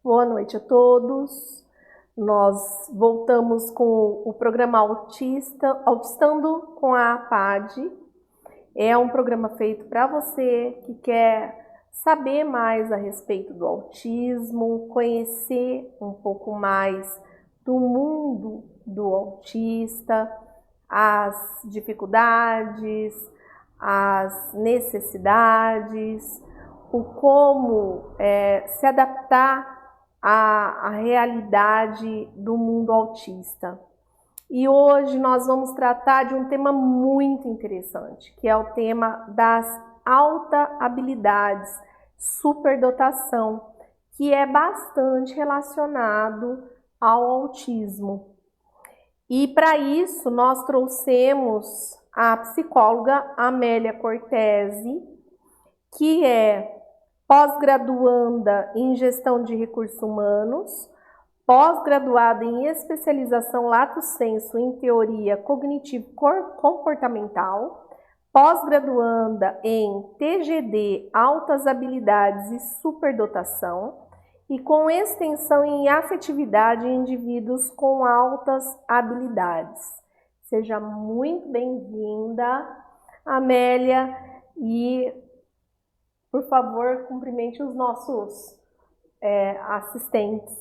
Boa noite a todos. Nós voltamos com o programa Autistando com a APAD. É um programa feito para você que quer saber mais a respeito do autismo, conhecer um pouco mais do mundo do autista, as dificuldades, as necessidades, o como se adaptar à realidade do mundo autista. E hoje nós vamos tratar de um tema muito interessante, que é o tema das altas habilidades, superdotação, que é bastante relacionado ao autismo. E para isso nós trouxemos a psicóloga Amélia Cortese, que é pós-graduanda em gestão de recursos humanos, pós-graduada em especialização lato sensu em teoria cognitivo-comportamental, pós-graduanda em TGD, altas habilidades e superdotação, e com extensão em afetividade em indivíduos com altas habilidades. Seja muito bem-vinda, Amélia, e, por favor, cumprimente os nossos assistentes.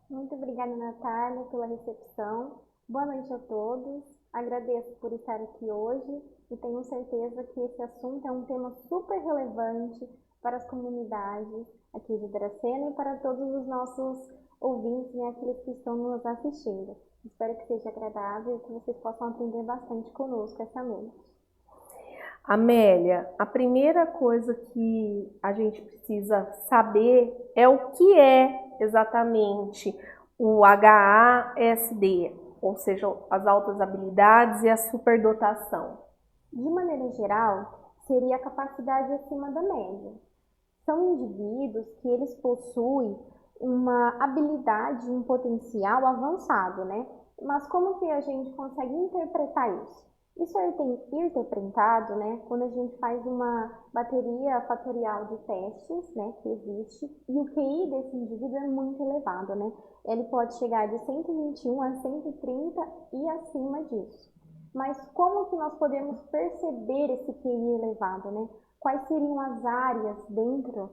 Muito obrigada, Natália, pela recepção. Boa noite a todos. Agradeço por estar aqui hoje e tenho certeza que esse assunto é um tema super relevante para as comunidades aqui de Dracena e para todos os nossos ouvintes e aqueles que estão nos assistindo. Espero que seja agradável e que vocês possam aprender bastante conosco essa noite. Amélia, a primeira coisa que a gente precisa saber é o que é exatamente o HASD, ou seja, as altas habilidades e a superdotação. De maneira geral, seria a capacidade acima da média. São indivíduos que eles possuem uma habilidade, um potencial avançado, né? Mas como que a gente consegue interpretar isso? Isso é interpretado, né, quando a gente faz uma bateria fatorial de testes, né, que existe, e o QI desse indivíduo é muito elevado, né? Ele pode chegar de 121 a 130 e acima disso. Mas como que nós podemos perceber esse QI elevado, né? Quais seriam as áreas dentro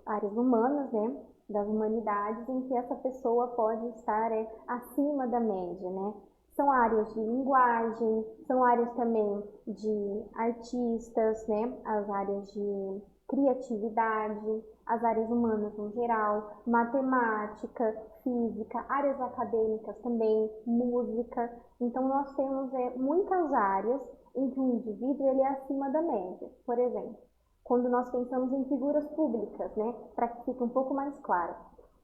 áreas humanas, né, das humanidades, em que essa pessoa pode estar acima da média, né? São áreas de linguagem, são áreas também de artistas, né? As áreas de criatividade, as áreas humanas no geral, matemática, física, áreas acadêmicas também, música. Então nós temos muitas áreas em que um indivíduo ele é acima da média. Por exemplo, quando nós pensamos em figuras públicas, né? Para que fique um pouco mais claro.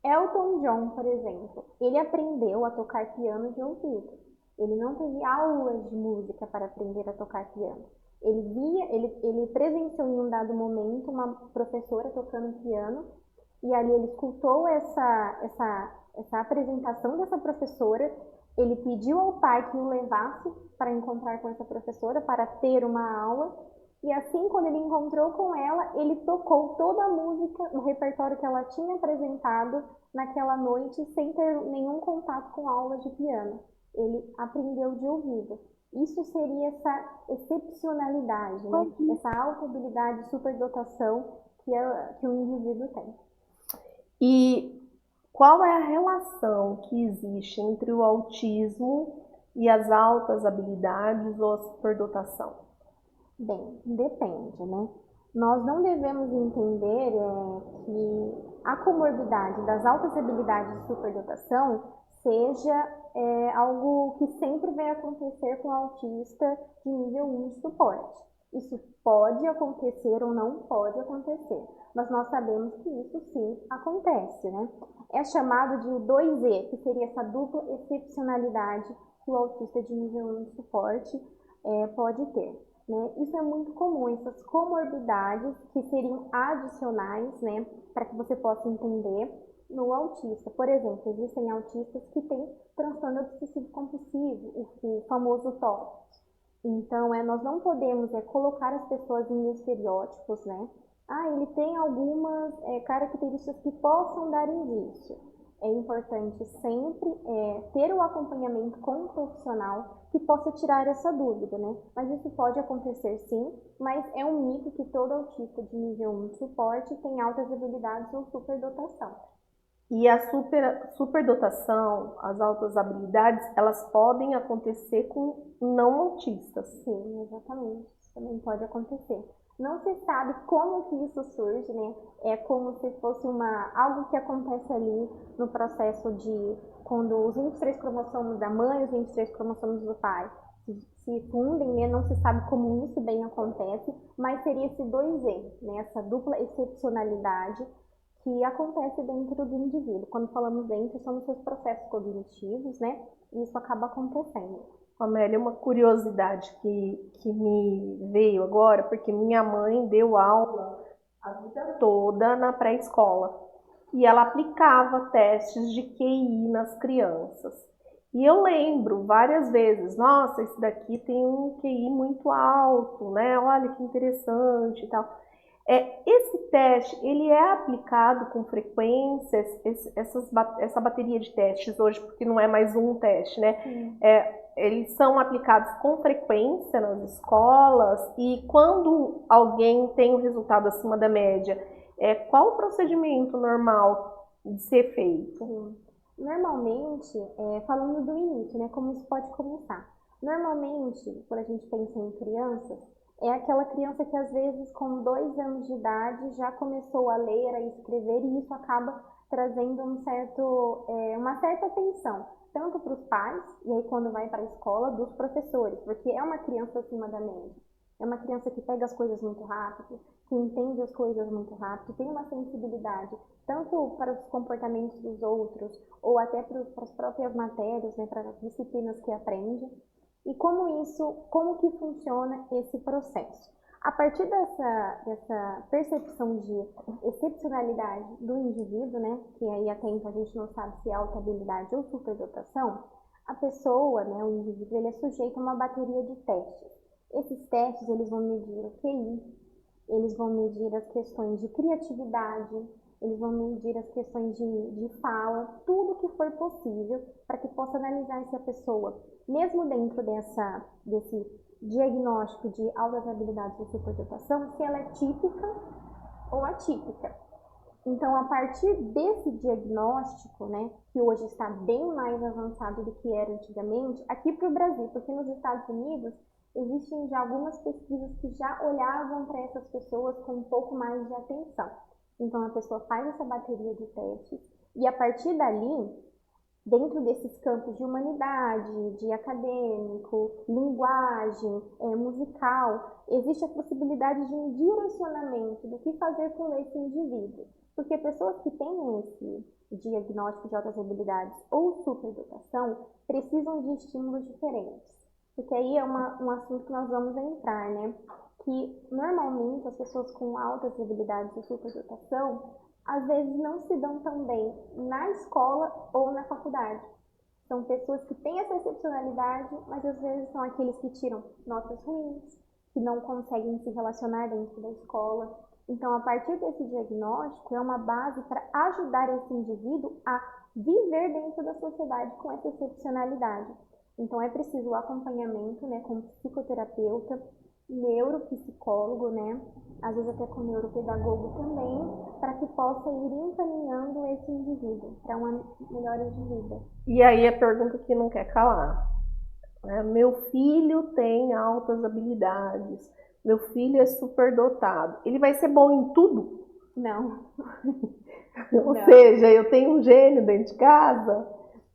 Elton John, por exemplo, ele aprendeu a tocar piano de ouvido. Ele não teve aulas de música para aprender a tocar piano. Ele presenciou em um dado momento uma professora tocando piano e ali ele escutou essa apresentação dessa professora. Ele pediu ao pai que o levasse para encontrar com essa professora, para ter uma aula. E assim, quando ele encontrou com ela, ele tocou toda a música, o repertório que ela tinha apresentado naquela noite, sem ter nenhum contato com aulas de piano. Ele aprendeu de ouvido. Isso seria essa excepcionalidade, né? Essa alta habilidade de superdotação que o indivíduo tem. E qual é a relação que existe entre o autismo e as altas habilidades ou a superdotação? Bem, depende, né? Nós não devemos entender que a comorbidade das altas habilidades de superdotação seja algo que sempre vai acontecer com o autista de nível 1 de suporte. Isso pode acontecer ou não pode acontecer, mas nós sabemos que isso sim acontece, né? É chamado de 2E, que seria essa dupla excepcionalidade que o autista de nível 1 de suporte pode ter. Né? Isso é muito comum, essas comorbidades que seriam adicionais, né, para que você possa entender no autista. Por exemplo, existem autistas que têm transtorno obsessivo compulsivo, o famoso TOC. Então, nós não podemos colocar as pessoas em estereótipos, né? Ele tem algumas características que possam dar indício. É importante sempre ter o acompanhamento com um profissional que possa tirar essa dúvida, né? Mas isso pode acontecer sim, mas é um mito que todo autista de nível 1 de suporte tem altas habilidades ou superdotação. E a superdotação, as altas habilidades, elas podem acontecer com não autistas. Sim, exatamente. Isso também pode acontecer. Não se sabe como que isso surge, né? É como se fosse algo que acontece ali no processo de quando os 23 cromossomos da mãe e os 23 cromossomos do pai se fundem, né? Não se sabe como isso bem acontece, mas seria esse 2E, né? Essa dupla excepcionalidade que acontece dentro do indivíduo. Quando falamos dentro, são os seus processos cognitivos, né? E isso acaba acontecendo. Amélia, uma curiosidade que me veio agora, porque minha mãe deu aula a vida toda na pré-escola e ela aplicava testes de QI nas crianças. E eu lembro várias vezes, nossa, esse daqui tem um QI muito alto, né? Olha que interessante e tal. Esse teste, ele é aplicado com frequência, essa bateria de testes hoje, porque não é mais um teste, né? Eles são aplicados com frequência nas escolas e quando alguém tem um resultado acima da média, qual o procedimento normal de ser feito? Sim. Normalmente, falando do início, né, como isso pode começar. Normalmente, quando a gente pensa em crianças, é aquela criança que às vezes com 2 anos de idade já começou a ler, a escrever e isso acaba trazendo uma certa atenção, tanto para os pais, e aí quando vai para a escola, dos professores, porque é uma criança acima da média. É uma criança que pega as coisas muito rápido, que entende as coisas muito rápido, tem uma sensibilidade, tanto para os comportamentos dos outros, ou até para as próprias matérias, né, para as disciplinas que aprende. E como que funciona esse processo? A partir dessa percepção de excepcionalidade do indivíduo, né, que aí até então a gente não sabe se é alta habilidade ou superdotação, a pessoa, né, o indivíduo, ele é sujeito a uma bateria de testes. Esses testes, eles vão medir o QI, eles vão medir as questões de criatividade, eles vão medir as questões de fala, tudo que for possível para que possa analisar se a pessoa, mesmo dentro desse diagnóstico de altas habilidades ou superdotação, se ela é típica ou atípica. Então, a partir desse diagnóstico, né, que hoje está bem mais avançado do que era antigamente, aqui para o Brasil, porque nos Estados Unidos existem já algumas pesquisas que já olhavam para essas pessoas com um pouco mais de atenção. Então, a pessoa faz essa bateria de testes e, a partir dali, dentro desses campos de humanidade, de acadêmico, linguagem, musical, existe a possibilidade de um direcionamento do que fazer com esse indivíduo. Porque pessoas que têm esse diagnóstico de altas habilidades ou superdotação precisam de estímulos diferentes. Porque aí é um assunto que nós vamos entrar, né? Que normalmente as pessoas com altas habilidades ou superdotação às vezes não se dão tão bem na escola ou na faculdade. São pessoas que têm essa excepcionalidade, mas às vezes são aqueles que tiram notas ruins, que não conseguem se relacionar dentro da escola. Então, a partir desse diagnóstico, é uma base para ajudar esse indivíduo a viver dentro da sociedade com essa excepcionalidade. Então, é preciso o acompanhamento, né, com psicoterapeuta, neuropsicólogo, né, às vezes até com neuropedagogo também, para que possa ir encaminhando esse indivíduo para uma melhora de vida. E aí a pergunta que não quer calar. Meu filho tem altas habilidades, meu filho é superdotado. Ele vai ser bom em tudo? Não. Ou seja, eu tenho um gênio dentro de casa?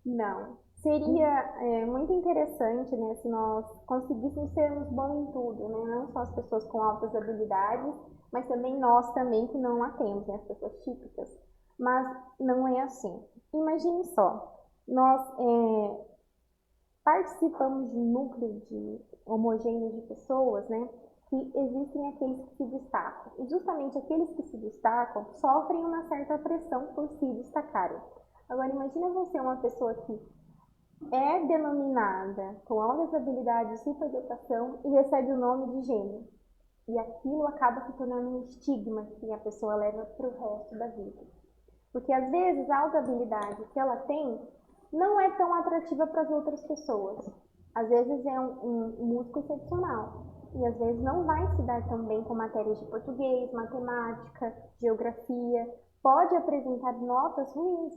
Não. Seria muito interessante, né, se nós conseguíssemos sermos bons em tudo, né? Não só as pessoas com altas habilidades, mas também nós também que não a temos, né, as pessoas típicas. Mas não é assim. Imagine só, nós participamos de um núcleo homogêneo de pessoas, né, que existem aqueles que se destacam. E justamente aqueles que se destacam sofrem uma certa pressão por se destacarem. Agora, imagina você uma pessoa que é denominada com altas habilidades de superdotação e recebe o nome de gênio. E aquilo acaba se tornando um estigma que a pessoa leva para o resto da vida. Porque às vezes a alta habilidade que ela tem não é tão atrativa para as outras pessoas. Às vezes é um músico excepcional. E às vezes não vai se dar tão bem com matérias de português, matemática, geografia. Pode apresentar notas ruins.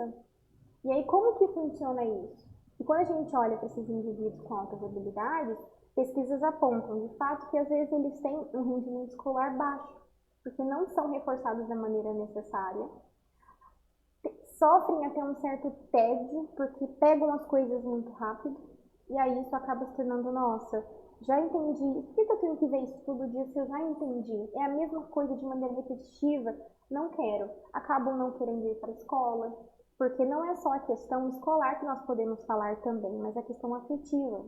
E aí como que funciona isso? E quando a gente olha para esses indivíduos com altas habilidades, pesquisas apontam de fato que às vezes eles têm um rendimento escolar baixo, porque não são reforçados da maneira necessária, sofrem até um certo tédio, porque pegam as coisas muito rápido, e aí isso acaba se tornando, nossa, já entendi, por que eu tenho que ver isso todo dia se eu já entendi? É a mesma coisa de maneira repetitiva, não quero. Acabam não querendo ir para a escola, porque não é só a questão escolar que nós podemos falar também, mas a questão afetiva.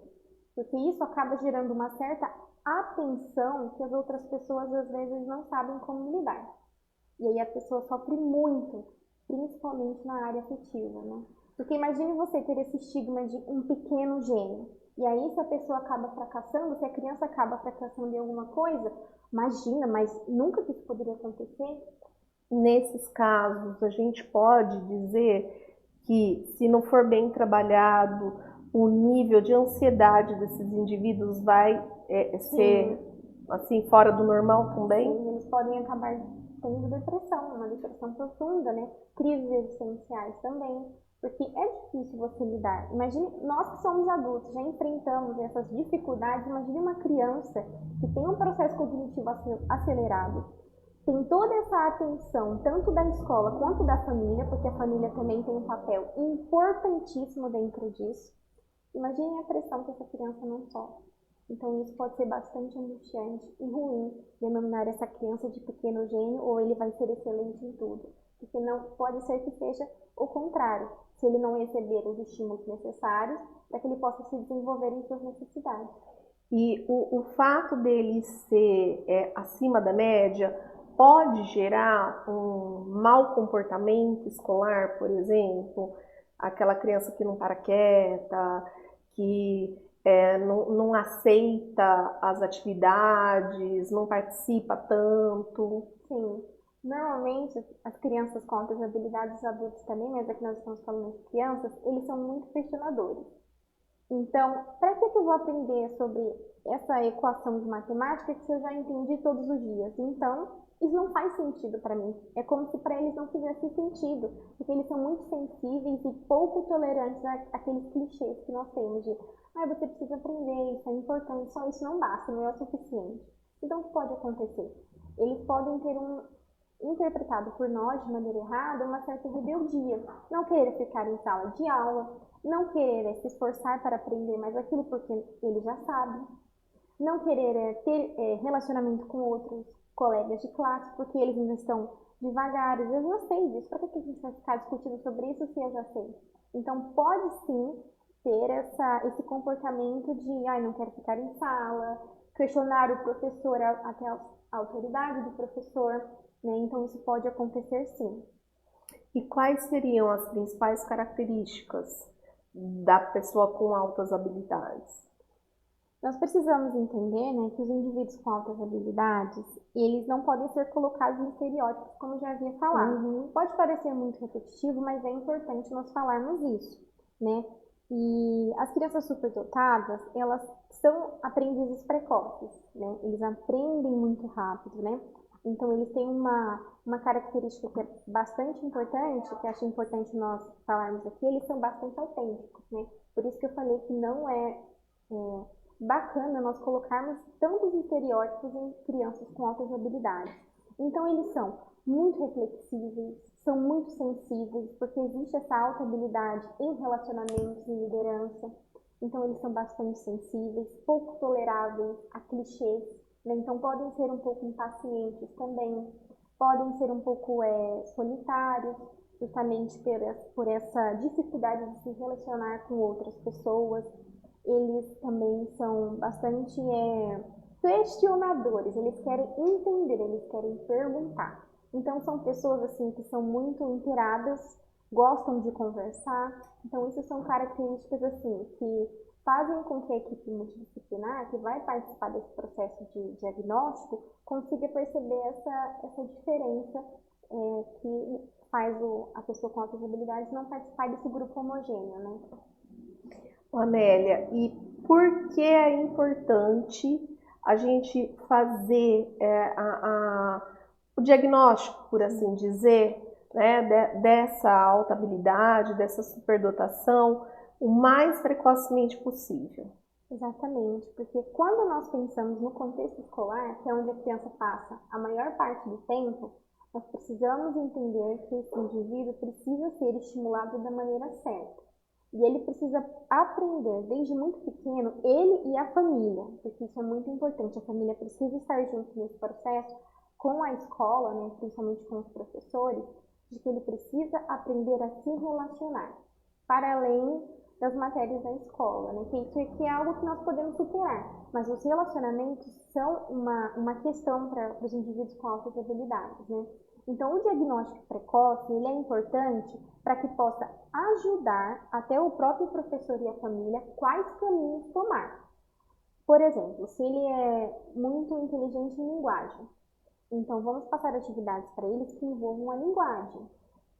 Porque isso acaba gerando uma certa atenção que as outras pessoas às vezes não sabem como lidar. E aí a pessoa sofre muito, principalmente na área afetiva, né? Porque imagine você ter esse estigma de um pequeno gênio. E aí se a pessoa acaba fracassando, se a criança acaba fracassando em alguma coisa, imagina, mas nunca que isso poderia acontecer. Nesses casos, a gente pode dizer que, se não for bem trabalhado, o nível de ansiedade desses indivíduos vai ser assim fora do normal também? Sim, eles podem acabar tendo depressão, uma depressão profunda, né? Crises existenciais também, porque é difícil você lidar. Imagine, nós que somos adultos, já enfrentamos essas dificuldades, imagine uma criança que tem um processo cognitivo acelerado, tem toda essa atenção, tanto da escola quanto da família, porque a família também tem um papel importantíssimo dentro disso. Imagine a pressão que essa criança não sofre. Então isso pode ser bastante angustiante e ruim denominar essa criança de pequeno gênio ou ele vai ser excelente em tudo. Porque não pode ser que seja o contrário, se ele não receber os estímulos necessários para que ele possa se desenvolver em suas necessidades. E o fato dele ser acima da média pode gerar um mau comportamento escolar, por exemplo, aquela criança que não para quieta, que não aceita as atividades, não participa tanto. Sim, normalmente as crianças com altas habilidades, os adultos também, mas aqui nós estamos falando de crianças, eles são muito questionadores. Então, para que eu vou aprender sobre essa equação de matemática que eu já entendi todos os dias? Então, isso não faz sentido para mim. É como se para eles não fizesse sentido, porque eles são muito sensíveis e pouco tolerantes àqueles clichês que nós temos de você precisa aprender, isso é importante, só isso não basta, não é o suficiente. Então, o que pode acontecer? Eles podem ter interpretado por nós de maneira errada uma certa rebeldia, não querer ficar em sala de aula, não querer se esforçar para aprender mais aquilo porque ele já sabe, não querer ter relacionamento com outros colegas de classe porque eles ainda estão devagares. Eu já sei disso, para que a gente vai ficar discutindo sobre isso se eu já sei? Então pode sim ter esse comportamento de não quero ficar em sala, questionar o professor, até a autoridade do professor, né? Então isso pode acontecer sim. E quais seriam as principais características da pessoa com altas habilidades? Nós precisamos entender, né, que os indivíduos com altas habilidades, eles não podem ser colocados em estereótipos, como já havia falado. Pode parecer muito repetitivo, mas é importante nós falarmos isso, né? E as crianças superdotadas, elas são aprendizes precoces, né? Eles aprendem muito rápido, né? Então, eles têm uma característica que é bastante importante, que acho importante nós falarmos aqui, eles são bastante autênticos, né? Por isso que eu falei que não é bacana nós colocarmos tantos estereótipos em crianças com altas habilidades. Então, eles são muito reflexíveis, são muito sensíveis, porque existe essa alta habilidade em relacionamentos e liderança. Então, eles são bastante sensíveis, pouco toleráveis a clichês, né? Então, podem ser um pouco impacientes também, podem ser um pouco solitários, justamente por essa dificuldade de se relacionar com outras pessoas. Eles também são bastante questionadores, eles querem entender, eles querem perguntar. Então são pessoas assim que são muito inteiradas, gostam de conversar. Então isso são características assim que fazem com que a equipe multidisciplinar, que vai participar desse processo de diagnóstico, consiga perceber essa diferença que faz a pessoa com altas habilidades não participar desse grupo homogêneo, né? Amélia, e por que é importante a gente fazer o diagnóstico, por assim dizer, né, dessa alta habilidade, dessa superdotação, o mais precocemente possível? Exatamente, porque quando nós pensamos no contexto escolar, que é onde a criança passa a maior parte do tempo, nós precisamos entender que esse indivíduo precisa ser estimulado da maneira certa. E ele precisa aprender desde muito pequeno, ele e a família, porque isso é muito importante. A família precisa estar junto nesse processo com a escola, né, principalmente com os professores, de que ele precisa aprender a se relacionar, para além das matérias da escola, né, que isso aqui é algo que nós podemos superar. Mas os relacionamentos são uma questão para os indivíduos com altas habilidades, né? Então, o diagnóstico precoce, ele é importante para que possa ajudar até o próprio professor e a família quais caminhos tomar. Por exemplo, se ele é muito inteligente em linguagem, então vamos passar atividades para eles que envolvam a linguagem.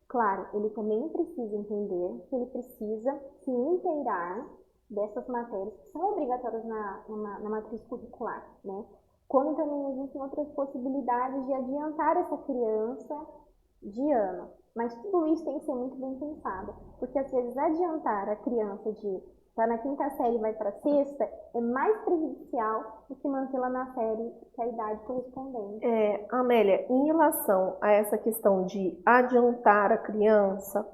Claro, ele também precisa entender que ele precisa se inteirar dessas matérias que são obrigatórias na matriz curricular, né? Como também existem outras possibilidades de adiantar essa criança de ano. Mas tudo isso tem que ser muito bem pensado, porque às vezes adiantar a criança de estar na quinta série e vai para a sexta é mais prejudicial do que mantê-la na série que é a idade correspondente. Amélia, em relação a essa questão de adiantar a criança,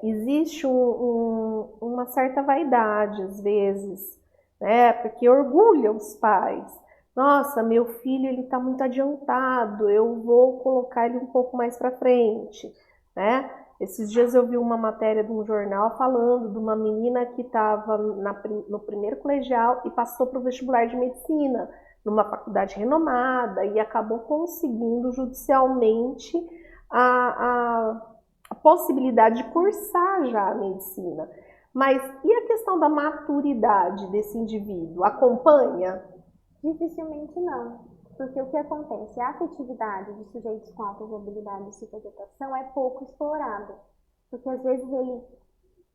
existe uma certa vaidade às vezes, né? Porque orgulha os pais. Nossa, meu filho ele está muito adiantado, eu vou colocar ele um pouco mais para frente, né? Esses dias eu vi uma matéria de um jornal falando de uma menina que estava no primeiro colegial e passou para o vestibular de medicina, numa faculdade renomada, e acabou conseguindo judicialmente a possibilidade de cursar já a medicina. Mas e a questão da maturidade desse indivíduo? Acompanha? Dificilmente não, porque o que acontece? A afetividade de sujeitos com altas habilidades de superdotação é pouco explorada, porque às vezes ele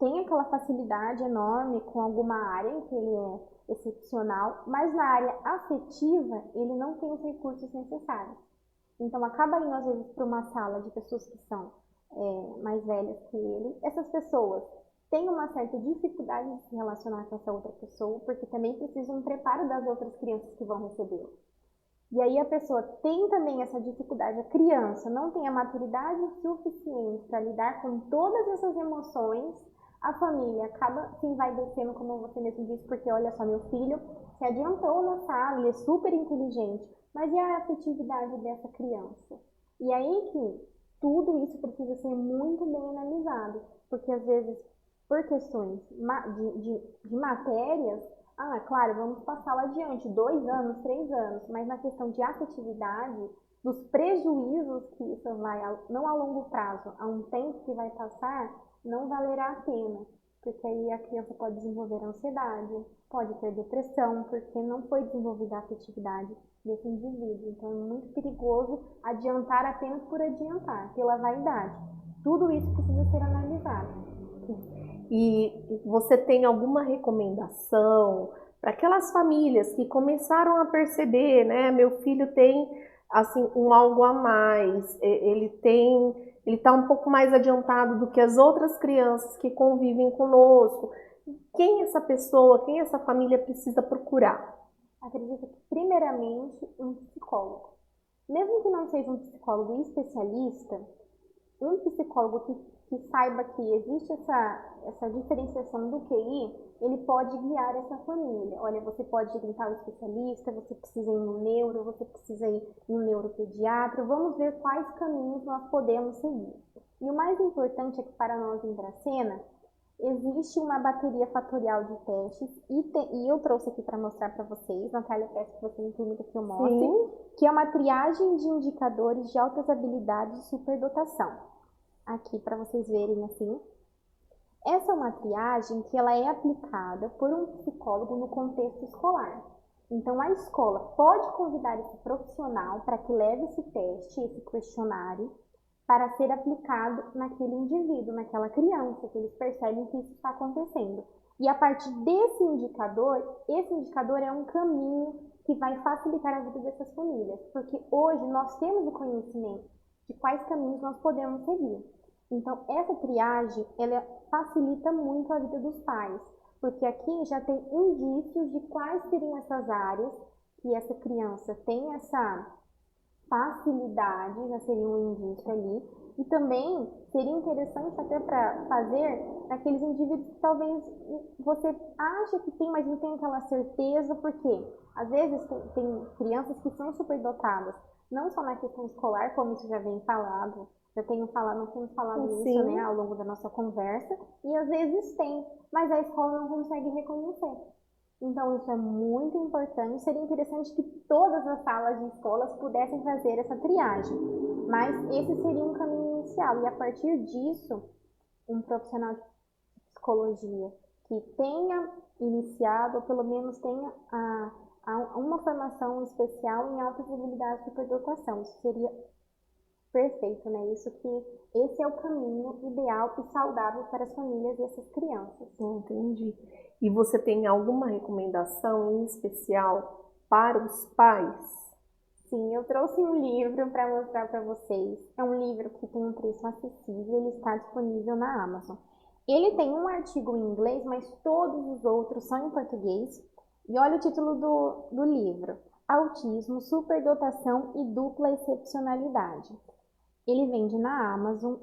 tem aquela facilidade enorme com alguma área em que ele é excepcional, mas na área afetiva ele não tem os recursos necessários. Então acaba indo às vezes para uma sala de pessoas que são mais velhas que ele. Essas pessoas têm uma certa dificuldade de se relacionar com essa outra pessoa, porque também precisa um preparo das outras crianças que vão recebê-lo. E aí a pessoa tem também essa dificuldade, a criança não tem a maturidade suficiente para lidar com todas essas emoções, a família acaba se envaidecendo, como você mesmo disse, porque olha só, meu filho se adiantou na sala, ele é super inteligente, mas e a afetividade dessa criança? E aí que tudo isso precisa ser muito bem analisado, porque às vezes, por questões de matérias, claro, vamos passá-la adiante, 2 anos, 3 anos, mas na questão de afetividade, dos prejuízos que isso vai, não a longo prazo, a um tempo que vai passar, não valerá a pena, porque aí a criança pode desenvolver ansiedade, pode ter depressão, porque não foi desenvolvida a afetividade desse indivíduo. Então é muito perigoso adiantar apenas por adiantar, pela vaidade. Tudo isso precisa ser analisado. E você tem alguma recomendação para aquelas famílias que começaram a perceber, né? Meu filho tem assim algo a mais, ele está um pouco mais adiantado do que as outras crianças que convivem conosco. Quem essa pessoa, quem essa família precisa procurar? Acredito que primeiramente um psicólogo. Mesmo que não seja um psicólogo especialista, um psicólogo que saiba que existe essa diferenciação do QI, ele pode guiar essa família. Olha, você pode ir em tal especialista, você precisa ir no neuro, você precisa ir no neuropediatra, vamos ver quais caminhos nós podemos seguir. E o mais importante é que para nós em Dracena, existe uma bateria fatorial de testes e eu trouxe aqui para mostrar para vocês, Natália, peço que você me permita que eu mostre, sim, que é uma triagem de indicadores de altas habilidades de superdotação. Aqui para vocês verem assim. Essa é uma triagem que ela é aplicada por um psicólogo no contexto escolar. Então, a escola pode convidar esse profissional para que leve esse teste, esse questionário, para ser aplicado naquele indivíduo, naquela criança, que eles percebem que isso está acontecendo. E a partir desse indicador, esse indicador é um caminho que vai facilitar a vida dessas famílias, porque hoje nós temos o conhecimento de quais caminhos nós podemos seguir. Então, essa triagem, ela facilita muito a vida dos pais, porque aqui já tem indícios de quais seriam essas áreas que essa criança tem essa facilidade, já seria um indício ali, e também seria interessante até para fazer naqueles indivíduos que talvez você acha que tem, mas não tem aquela certeza, porque às vezes tem crianças que são superdotadas, não só na questão escolar, como isso já vem falado, nós temos falado isso, né, ao longo da nossa conversa, e às vezes tem, mas a escola não consegue reconhecer. Então, isso é muito importante. Seria interessante que todas as salas de escolas pudessem fazer essa triagem. Mas esse seria um caminho inicial. E a partir disso, um profissional de psicologia que tenha iniciado, ou pelo menos tenha uma formação especial em altas habilidades de superdotação. Isso seria perfeito, né? Esse é o caminho ideal e saudável para as famílias e essas crianças. Entendi. E você tem alguma recomendação em especial para os pais? Sim, eu trouxe um livro para mostrar para vocês. É um livro que tem um preço acessível, ele está disponível na Amazon. Ele tem um artigo em inglês, mas todos os outros são em português. E olha o título do livro: Autismo, Superdotação e Dupla Excepcionalidade. Ele vende na Amazon.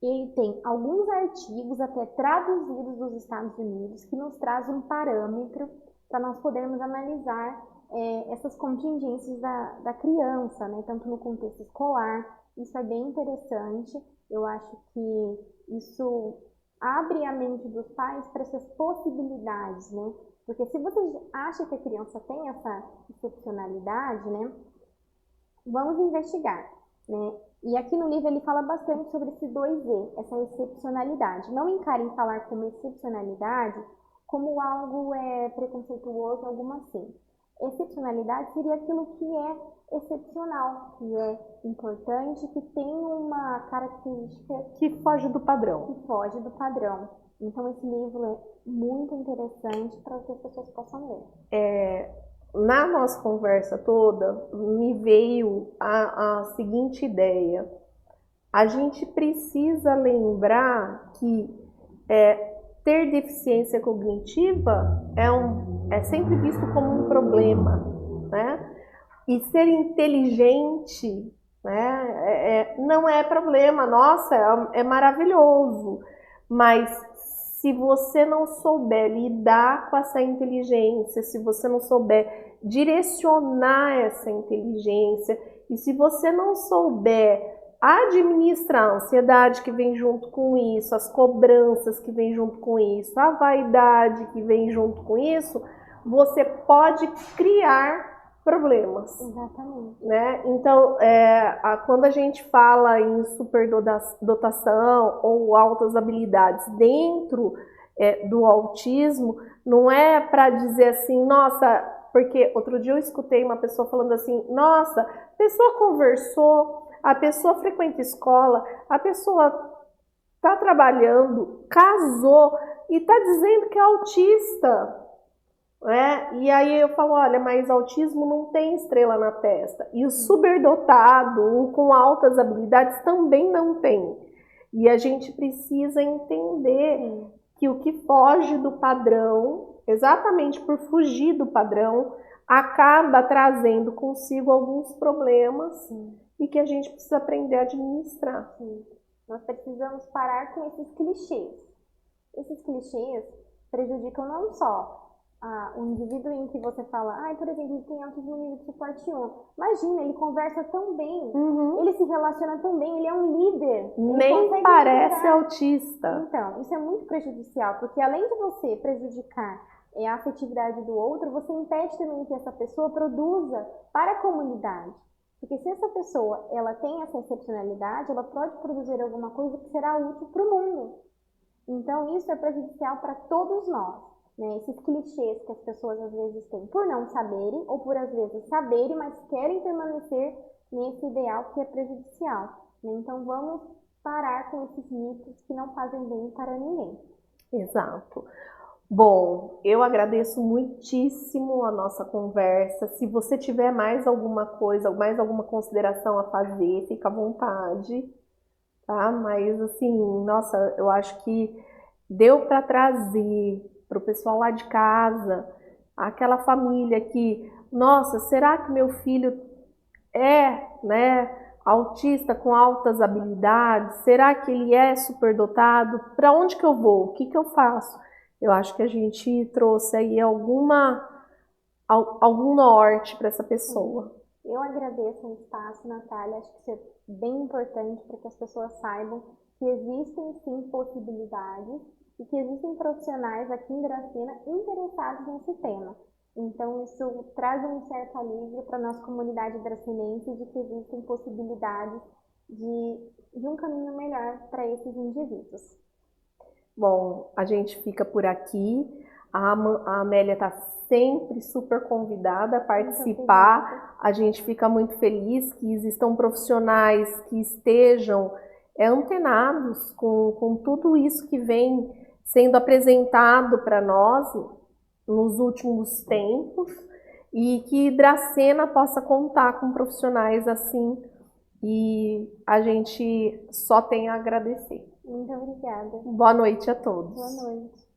Ele tem alguns artigos até traduzidos dos Estados Unidos que nos traz um parâmetro para nós podermos analisar essas contingências da criança, né? Tanto no contexto escolar. Isso é bem interessante. Eu acho que isso abre a mente dos pais para essas possibilidades, né? Porque se você acha que a criança tem essa excepcionalidade, né? Vamos investigar, né? E aqui no livro ele fala bastante sobre esse 2E, essa excepcionalidade. Não encarem falar como excepcionalidade como algo preconceituoso, alguma assim. Excepcionalidade seria aquilo que é excepcional, que é importante, que tem uma característica que foge do padrão. Que foge do padrão. Então esse livro é muito interessante para que as pessoas possam ler. Na nossa conversa toda, me veio a seguinte ideia. A gente precisa lembrar que ter deficiência cognitiva é sempre visto como um problema, né? E ser inteligente, né, não é problema. Nossa, é maravilhoso. Mas se você não souber lidar com essa inteligência, se você não souber direcionar essa inteligência, e se você não souber administrar a ansiedade que vem junto com isso, as cobranças que vem junto com isso, a vaidade que vem junto com isso, você pode criar problemas. Exatamente. Né? Então, quando a gente fala em superdotação ou altas habilidades dentro do autismo, não é para dizer assim, nossa, porque outro dia eu escutei uma pessoa falando assim, nossa, a pessoa conversou, a pessoa frequenta escola, a pessoa está trabalhando, casou e está dizendo que é autista. E aí eu falo, olha, mas autismo não tem estrela na testa. E o superdotado, o com altas habilidades, também não tem. E a gente precisa entender que o que foge do padrão, exatamente por fugir do padrão, acaba trazendo consigo alguns problemas e que a gente precisa aprender a administrar. Nós precisamos parar com esses clichês. Esses clichês prejudicam não só o indivíduo em que você fala, por exemplo, ele tem autismo nível de suporte 1. Imagina, ele conversa tão bem, ele se relaciona tão bem, ele é um líder. Nem parece autista. Então, isso é muito prejudicial, porque além de você prejudicar a afetividade do outro, você impede também que essa pessoa produza para a comunidade. Porque se essa pessoa ela tem essa excepcionalidade, ela pode produzir alguma coisa que será útil para o mundo. Então, isso é prejudicial para todos nós, né? Esses clichês que as pessoas às vezes têm por não saberem, ou por às vezes saberem, mas querem permanecer nesse ideal que é prejudicial, né? Então, vamos parar com esses mitos que não fazem bem para ninguém. Exato. Bom, eu agradeço muitíssimo a nossa conversa. Se você tiver mais alguma coisa, mais alguma consideração a fazer, fica à vontade, tá? Mas assim, nossa, eu acho que deu para trazer para o pessoal lá de casa, aquela família que, nossa, será que meu filho é, né, autista com altas habilidades? Será que ele é superdotado? Para onde que eu vou? O que que eu faço? Eu acho que a gente trouxe aí algum norte para essa pessoa. Eu agradeço o espaço, Natália. Acho que isso é bem importante para que as pessoas saibam que existem sim possibilidades e que existem profissionais aqui em Dracena interessados nesse tema. Então, isso traz um certo alívio para a nossa comunidade dracenense de que existem possibilidades de um caminho melhor para esses indivíduos. Bom, a gente fica por aqui. A Amélia está sempre super convidada a participar. A gente fica muito feliz que existam profissionais que estejam antenados com tudo isso que vem sendo apresentado para nós nos últimos tempos e que Dracena possa contar com profissionais assim, e a gente só tem a agradecer. Muito obrigada. Boa noite a todos. Boa noite.